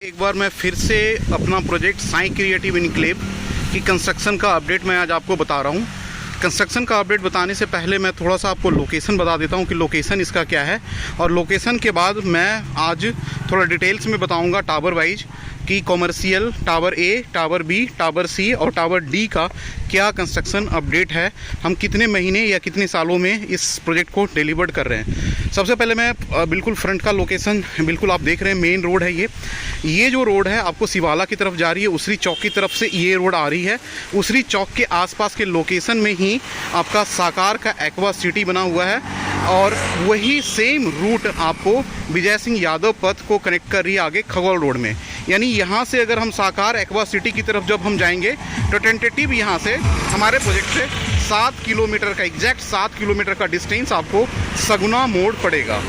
एक बार मैं फिर से अपना प्रोजेक्ट साई क्रिएटिव इनक्लेव की कंस्ट्रक्शन का अपडेट मैं आज आपको बता रहा हूँ। कंस्ट्रक्शन का अपडेट बताने से पहले मैं थोड़ा सा आपको लोकेशन बता देता हूँ कि लोकेशन इसका क्या है, और लोकेशन के बाद मैं आज थोड़ा डिटेल्स में बताऊँगा टावर वाइज कि commercial tower A, tower B, tower C और टावर डी का क्या कंस्ट्रक्शन अपडेट है, हम कितने महीने या कितने सालों में इस प्रोजेक्ट को डिलीवर्ड कर रहे हैं। सबसे पहले मैं बिल्कुल फ्रंट का लोकेशन बिल्कुल आप देख रहे हैं, मेन रोड है ये जो रोड है आपको सिवाला की तरफ जा रही है, उसरी चौक की तरफ से ये रोड आ रही है। उसरी चौक के आसपास के लोकेशन में ही आपका साकार का एक्वा सिटी बना हुआ है, और वही सेम रूट आपको विजय सिंह यादव पथ को कनेक्ट कर रही है आगे खगौल रोड में। यानी यहाँ से अगर हम साकार एक्वा सिटी की तरफ जब हम जाएंगे तो टेंटेटिव यहाँ से हमारे प्रोजेक्ट से 7 किलोमीटर का एग्जैक्ट 7 किलोमीटर का डिस्टेंस आपको सगुना मोड़ पड़ेगा।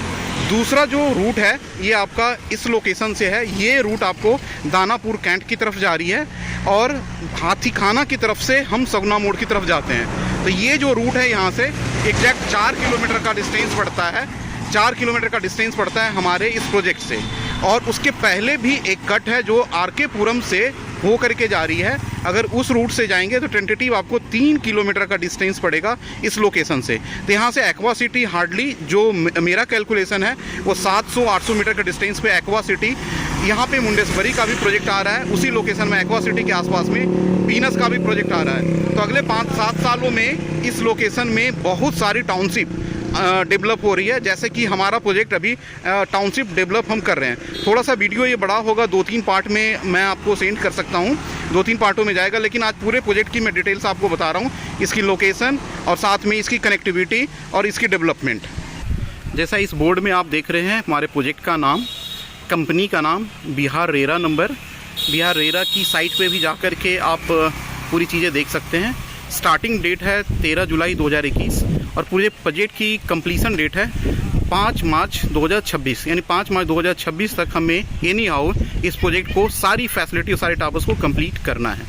दूसरा जो रूट है ये आपका इस लोकेशन से है, ये रूट आपको दानापुर कैंट की तरफ जा रही है और हाथी खाना की तरफ से हम सगुना मोड़ की तरफ जाते हैं। तो ये जो रूट है यहाँ से एग्जैक्ट 4 किलोमीटर का डिस्टेंस पड़ता है, 4 किलोमीटर का डिस्टेंस पड़ता है हमारे इस प्रोजेक्ट से। और उसके पहले भी एक कट है जो आरके पुरम से हो करके जा रही है, अगर उस रूट से जाएंगे तो टेंटेटिव आपको 3 किलोमीटर का डिस्टेंस पड़ेगा इस लोकेशन से। तो यहाँ से एक्वा सिटी हार्डली जो मेरा कैलकुलेशन है वो 700-800 मीटर के डिस्टेंस पे एक्वा सिटी, यहाँ पे मुंडेश्वरी का भी प्रोजेक्ट आ रहा है, उसी लोकेशन में एक्वा सिटी के आसपास में पीनस का भी प्रोजेक्ट आ रहा है। तो अगले 5-7 सालों में इस लोकेशन में बहुत सारी टाउनशिप डेवलप हो रही है, जैसे कि हमारा प्रोजेक्ट अभी टाउनशिप डेवलप हम कर रहे हैं। थोड़ा सा वीडियो ये बड़ा होगा, 2-3 पार्ट में मैं आपको सेंड कर सकता हूँ, 2-3 पार्टों में जाएगा, लेकिन आज पूरे प्रोजेक्ट की मैं डिटेल्स आपको बता रहा हूँ, इसकी लोकेशन और साथ में इसकी कनेक्टिविटी और इसकी डेवलपमेंट। जैसा इस बोर्ड में आप देख रहे हैं हमारे प्रोजेक्ट का नाम, कंपनी का नाम Bihar RERA number, Bihar RERA की साइट पे भी जा कर के आप पूरी चीज़ें देख सकते हैं। स्टार्टिंग डेट है 13 जुलाई 2021 और पूरे प्रोजेक्ट की कंप्लीशन डेट है 5 मार्च 2026, यानी 5 मार्च 2026 तक हमें एनी हाउ इस प्रोजेक्ट को सारी फैसिलिटी और सारे टावर्स को कंप्लीट करना है।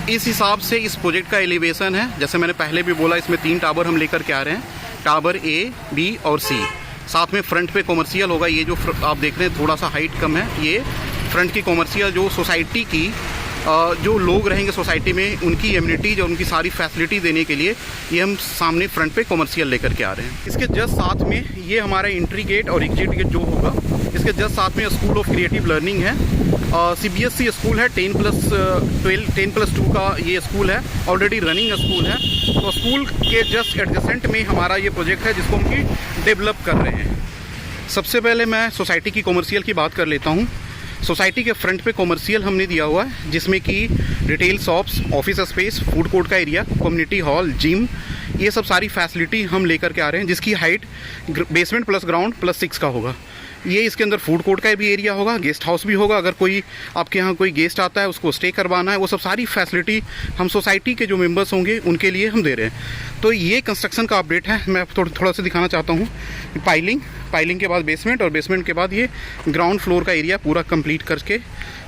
इस हिसाब से इस प्रोजेक्ट का एलिवेशन है, जैसे मैंने पहले भी बोला, इसमें 3 टावर हम लेकर के आ रहे हैं, टावर ए, बी और सी। साथ में फ्रंट पे कॉमर्शियल होगा, ये जो आप देख रहे हैं थोड़ा सा हाइट कम है, ये फ्रंट की कॉमर्शियल जो सोसाइटी की जो लोग रहेंगे सोसाइटी में उनकी एमिनिटीज और उनकी सारी फैसिलिटी देने के लिए ये हम सामने फ्रंट पे कॉमर्शियल लेकर के आ रहे हैं। इसके जस्ट साथ में ये हमारा एंट्री गेट और एग्जिट गेट जो होगा, इसके जस्ट साथ में स्कूल ऑफ क्रिएटिव लर्निंग है, CBSE स्कूल है, 10+2 का ये स्कूल है, ऑलरेडी रनिंग स्कूल है। तो स्कूल के जस्ट एडजेसेंट में हमारा ये प्रोजेक्ट है जिसको हम डेवलप कर रहे हैं। सबसे पहले मैं सोसाइटी की कॉमर्शियल की बात कर लेता हूँ। सोसाइटी के फ्रंट पे कॉमर्शियल हमने दिया हुआ है, जिसमें कि retail shops, office space, food court का एरिया, कम्युनिटी हॉल, जिम, ये सब सारी फैसिलिटी हम लेकर के आ रहे हैं, जिसकी height basement plus ground plus 6 का होगा। ये इसके अंदर फूड कोर्ट का भी एरिया होगा, गेस्ट हाउस भी होगा, अगर कोई आपके यहाँ कोई गेस्ट आता है उसको स्टे करवाना है, वो सब सारी फैसिलिटी हम सोसाइटी के जो मेंबर्स होंगे उनके लिए हम दे रहे हैं। तो ये कंस्ट्रक्शन का अपडेट है। मैं थोड़ा सा दिखाना चाहता हूँ पाइलिंग के बाद बेसमेंट और बेसमेंट के बाद ये ग्राउंड फ्लोर का एरिया पूरा कंप्लीट करके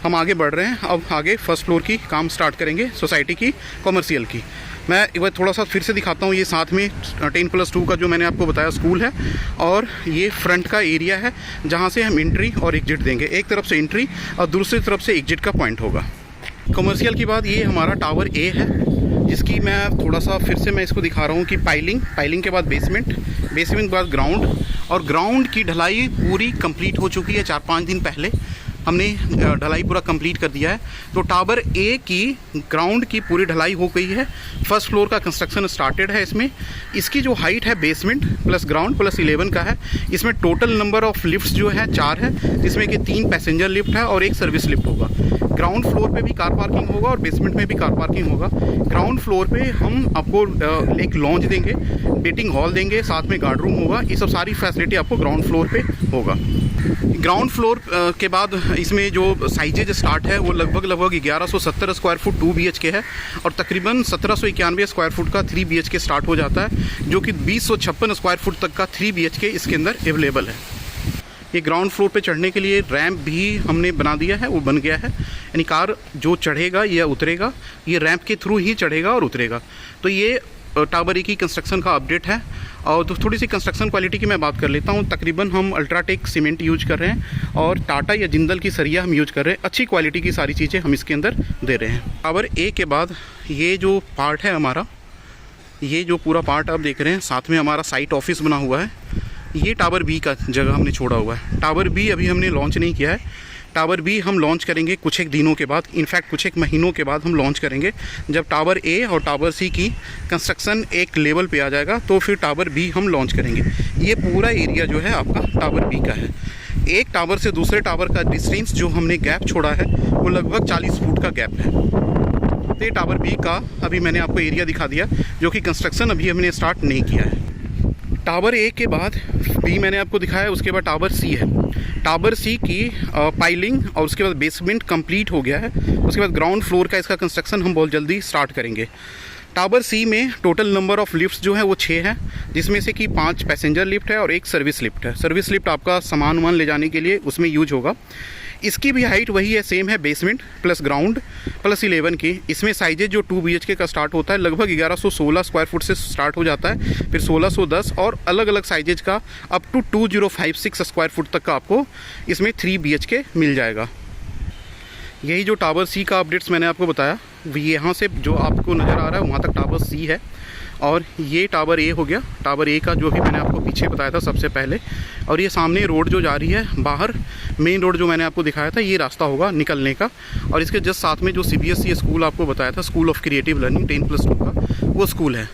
हम आगे बढ़ रहे हैं। अब आगे फर्स्ट फ्लोर की काम स्टार्ट करेंगे सोसाइटी की कॉमर्शियल की। मैं एक बार थोड़ा सा फिर से दिखाता हूँ, ये साथ में 10+2 का जो मैंने आपको बताया स्कूल है, और ये फ्रंट का एरिया है जहाँ से हम एंट्री और एग्जिट देंगे। एक तरफ से एंट्री और दूसरी तरफ से एग्जिट का पॉइंट होगा। कॉमर्शियल की बाद ये हमारा टावर ए है, जिसकी मैं थोड़ा सा फिर से मैं इसको दिखा रहा हूँ कि पाइलिंग के बाद बेसमेंट के बाद ग्राउंड, और ग्राउंड की ढलाई पूरी कंप्लीट हो चुकी है। 4-5 दिन पहले हमने ढलाई पूरा कंप्लीट कर दिया है। तो टावर ए की ग्राउंड की पूरी ढलाई हो गई है, फर्स्ट फ्लोर का कंस्ट्रक्शन स्टार्टेड है। इसकी जो हाइट है बेसमेंट प्लस ग्राउंड प्लस 11 का है। इसमें टोटल नंबर ऑफ लिफ्ट्स जो है 4 है, जिसमें कि 3 पैसेंजर लिफ्ट है और 1 सर्विस लिफ्ट होगा। ग्राउंड फ्लोर पे भी कार पार्किंग होगा और बेसमेंट में भी कार पार्किंग होगा। ग्राउंड फ्लोर पे हम आपको एक लॉन्ज देंगे, वेटिंग हॉल देंगे, साथ में गार्ड रूम होगा। ये सब सारी फैसिलिटी आपको ग्राउंड फ्लोर पे होगा। ग्राउंड फ्लोर के बाद इसमें जो साइजेज स्टार्ट है वो लगभग 1170 स्क्वायर फुट 2 BHK है, और तकरीबन 1791 स्क्वायर फुट का 3 BHK स्टार्ट हो जाता है, जो कि 2056 स्क्वायर फुट तक का 3 BHK इसके अंदर अवेलेबल है। ये ग्राउंड फ्लोर पे चढ़ने के लिए रैंप भी हमने बना दिया है, वो बन गया है, यानी कार जो चढ़ेगा या उतरेगा ये रैंप के थ्रू ही चढ़ेगा और उतरेगा। तो ये टावर ए की कंस्ट्रक्शन का अपडेट है। और तो थोड़ी सी कंस्ट्रक्शन क्वालिटी की मैं बात कर लेता हूँ। तकरीबन हम अल्ट्राटेक सीमेंट यूज कर रहे हैं और टाटा या जिंदल की सरिया हम यूज कर रहे हैं। अच्छी क्वालिटी की सारी चीज़ें हम इसके अंदर दे रहे हैं। टावर ए के बाद ये जो पार्ट है हमारा, ये जो पूरा पार्ट आप देख रहे हैं, साथ में हमारा साइट ऑफिस बना हुआ है। ये टावर बी का जगह हमने छोड़ा हुआ है। टावर बी अभी हमने लॉन्च नहीं किया है। टावर बी हम लॉन्च करेंगे कुछ एक दिनों के बाद, इनफैक्ट कुछ एक महीनों के बाद हम लॉन्च करेंगे। जब टावर ए और टावर सी की कंस्ट्रक्शन एक लेवल पे आ जाएगा तो फिर टावर बी हम लॉन्च करेंगे। ये पूरा एरिया जो है आपका टावर बी का है। एक टावर से दूसरे टावर का डिस्टेंस जो हमने गैप छोड़ा है वो लगभग 40 फुट का गैप है। तो ये टावर बी का अभी मैंने आपको एरिया दिखा दिया, जो कि कंस्ट्रक्शन अभी हमने स्टार्ट नहीं किया है। टावर ए के बाद बी मैंने आपको दिखाया, उसके बाद टावर सी है। टावर सी की पाइलिंग और उसके बाद बेसमेंट कंप्लीट हो गया है। उसके बाद ग्राउंड फ्लोर का इसका कंस्ट्रक्शन हम बहुत जल्दी स्टार्ट करेंगे। टावर सी में टोटल नंबर ऑफ़ लिफ्ट्स जो है वो 6 है, जिसमें से कि 5 पैसेंजर लिफ्ट है और 1 सर्विस लिफ्ट है। सर्विस लिफ्ट आपका सामान वामान ले जाने के लिए उसमें यूज होगा। इसकी भी हाइट वही है, सेम है, बेसमेंट प्लस ग्राउंड प्लस 11 की। इसमें साइजेज जो 2 BHK का स्टार्ट होता है लगभग 1116 स्क्वायर फुट से स्टार्ट हो जाता है, फिर 1610 और अलग अलग साइजेज का अप टू 2056 स्क्वायर फुट तक का आपको इसमें 3 BHK मिल जाएगा। यही जो टावर सी का अपडेट्स मैंने आपको बताया, यहाँ से जो आपको नज़र आ रहा है वहाँ तक टावर सी है। और ये टावर ए हो गया। टावर ए का जो भी मैंने आपको पीछे बताया था सबसे पहले। और ये सामने रोड जो जा रही है बाहर, मेन रोड जो मैंने आपको दिखाया था, ये रास्ता होगा निकलने का। और इसके जस्ट साथ में जो CBSE स्कूल आपको बताया था, स्कूल ऑफ क्रिएटिव लर्निंग 10+2 का, वो स्कूल है।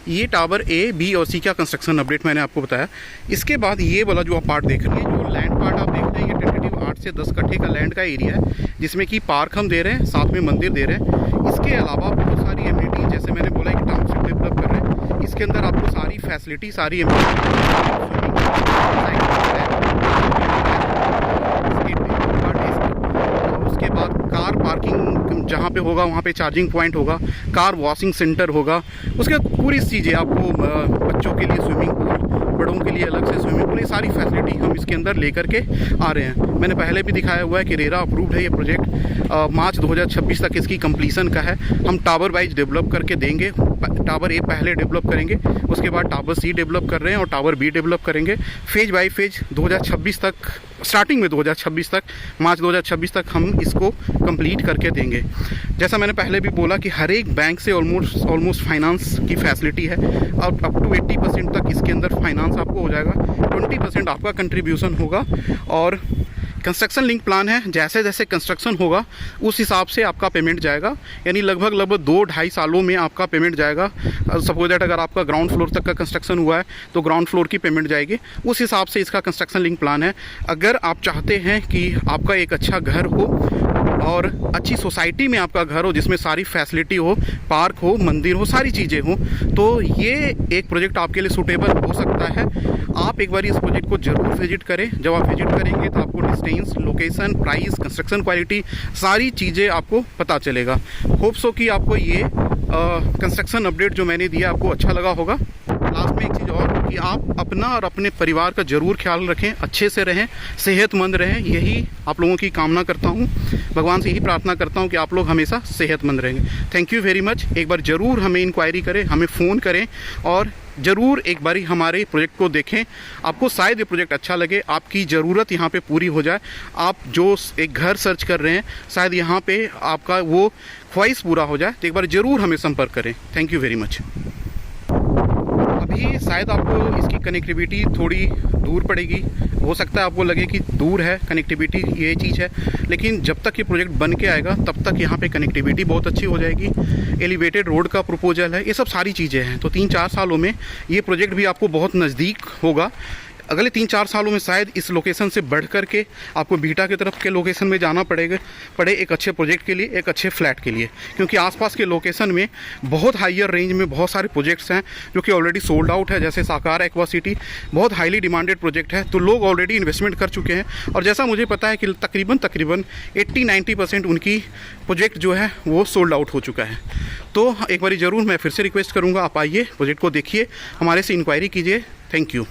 ये टावर ए, बी और सी का कंस्ट्रक्शन अपडेट मैंने आपको बताया। इसके बाद ये वाला जो आप पार्ट देख रहे हैं, जो लैंड पार्ट आप देख रहे हैं, ये टेंटेटिव 8 से 10 कट्ठे का लैंड का एरिया है, जिसमें कि पार्क हम दे रहे हैं, साथ में मंदिर दे रहे हैं। इसके अलावा बहुत सारी एमिनिटी, जैसे मैंने बोला कि टाउनशिप डेवलप कर रहे हैं, इसके अंदर आपको सारी फैसिलिटी, सारी उसके बाद कार पार्किंग जहाँ पे होगा वहाँ पे चार्जिंग पॉइंट होगा, कार वॉशिंग सेंटर होगा। उसके बाद पूरी चीज़ें आपको, बच्चों के लिए स्विमिंग पूल, बड़ों के लिए अलग से स्विमिंग पूल, ये सारी फैसिलिटी हम इसके अंदर लेकर के आ रहे हैं। मैंने पहले भी दिखाया हुआ है कि रेरा अप्रूव्ड है ये प्रोजेक्ट। मार्च 2026 तक इसकी कंप्लीसन का है। हम टावर वाइज डेवलप करके देंगे। टावर ए पहले डेवलप करेंगे, उसके बाद टावर सी डेवलप कर रहे हैं और टावर बी डेवलप करेंगे। फेज बाई फेज 2026 तक, स्टार्टिंग में 2026 तक, मार्च 2026 तक हम इसको कंप्लीट करके देंगे। जैसा मैंने पहले भी बोला कि हर एक बैंक से ऑलमोस्ट फाइनेंस की फैसिलिटी है और अप टू 80% तक इसके अंदर फाइनेंस आपको हो जाएगा। 20% आपका कंट्रीब्यूशन होगा। और कंस्ट्रक्शन लिंक प्लान है, जैसे जैसे कंस्ट्रक्शन होगा उस हिसाब से आपका पेमेंट जाएगा। यानी लगभग 2-2.5 सालों में आपका पेमेंट जाएगा। सपोज दैट अगर आपका ग्राउंड फ्लोर तक का कंस्ट्रक्शन हुआ है तो ग्राउंड फ्लोर की पेमेंट जाएगी। उस हिसाब से इसका कंस्ट्रक्शन लिंक प्लान है। अगर आप चाहते हैं कि आपका एक अच्छा घर हो और अच्छी सोसाइटी में आपका घर हो, जिसमें सारी फैसिलिटी हो, पार्क हो, मंदिर हो, सारी चीज़ें हो, तो ये एक प्रोजेक्ट आपके लिए सूटेबल हो सकता है। आप एक बार इस प्रोजेक्ट को ज़रूर विजिट करें। जब आप विजिट करेंगे तो आपको distance, location, price, construction quality, सारी चीज़ें आपको पता चलेगा। होप सो कि आपको ये कंस्ट्रक्शन अपडेट जो मैंने दिया आपको अच्छा लगा होगा। लास्ट में एक चीज़ और कि आप अपना और अपने परिवार का ज़रूर ख्याल रखें, अच्छे से रहें, सेहतमंद रहें। यही आप लोगों की कामना करता हूँ। भगवान से यही प्रार्थना करता हूँ कि आप लोग हमेशा सेहतमंद रहेंगे। Thank you very much. एक बार ज़रूर हमें इंक्वायरी करें, हमें फ़ोन करें और ज़रूर एक बारी हमारे प्रोजेक्ट को देखें। आपको शायद ये प्रोजेक्ट अच्छा लगे, आपकी ज़रूरत यहाँ पे पूरी हो जाए। आप जो एक घर सर्च कर रहे हैं, शायद यहाँ पे आपका वो ख्वाहिश पूरा हो जाए। तो एक बार ज़रूर हमें संपर्क करें। Thank you very much. अभी शायद आपको इसकी कनेक्टिविटी थोड़ी दूर पड़ेगी, हो सकता है आपको लगे कि दूर है कनेक्टिविटी, ये चीज़ है, लेकिन जब तक ये प्रोजेक्ट बन के आएगा तब तक यहाँ पे कनेक्टिविटी बहुत अच्छी हो जाएगी। एलिवेटेड रोड का प्रपोजल है, ये सब सारी चीज़ें हैं। तो 3-4 सालों में ये प्रोजेक्ट भी आपको बहुत नज़दीक होगा। अगले 3-4 सालों में शायद इस लोकेशन से बढ़ कर के आपको बीटा की तरफ के लोकेशन में जाना पड़े एक अच्छे प्रोजेक्ट के लिए, एक अच्छे फ्लैट के लिए, क्योंकि आसपास के लोकेशन में बहुत हाइयर रेंज में बहुत सारे प्रोजेक्ट्स हैं जो कि ऑलरेडी सोल्ड आउट है। जैसे साकार एक्वा सिटी बहुत हाईली डिमांडेड प्रोजेक्ट है, तो लोग ऑलरेडी इन्वेस्टमेंट कर चुके हैं। और जैसा मुझे पता है कि तकरीबन 80-90% उनकी प्रोजेक्ट जो है वो सोल्ड आउट हो चुका है। तो एक बार ज़रूर मैं फिर से रिक्वेस्ट करूँगा, आप आइए, प्रोजेक्ट को देखिए, हमारे से इंक्वायरी कीजिए। Thank you.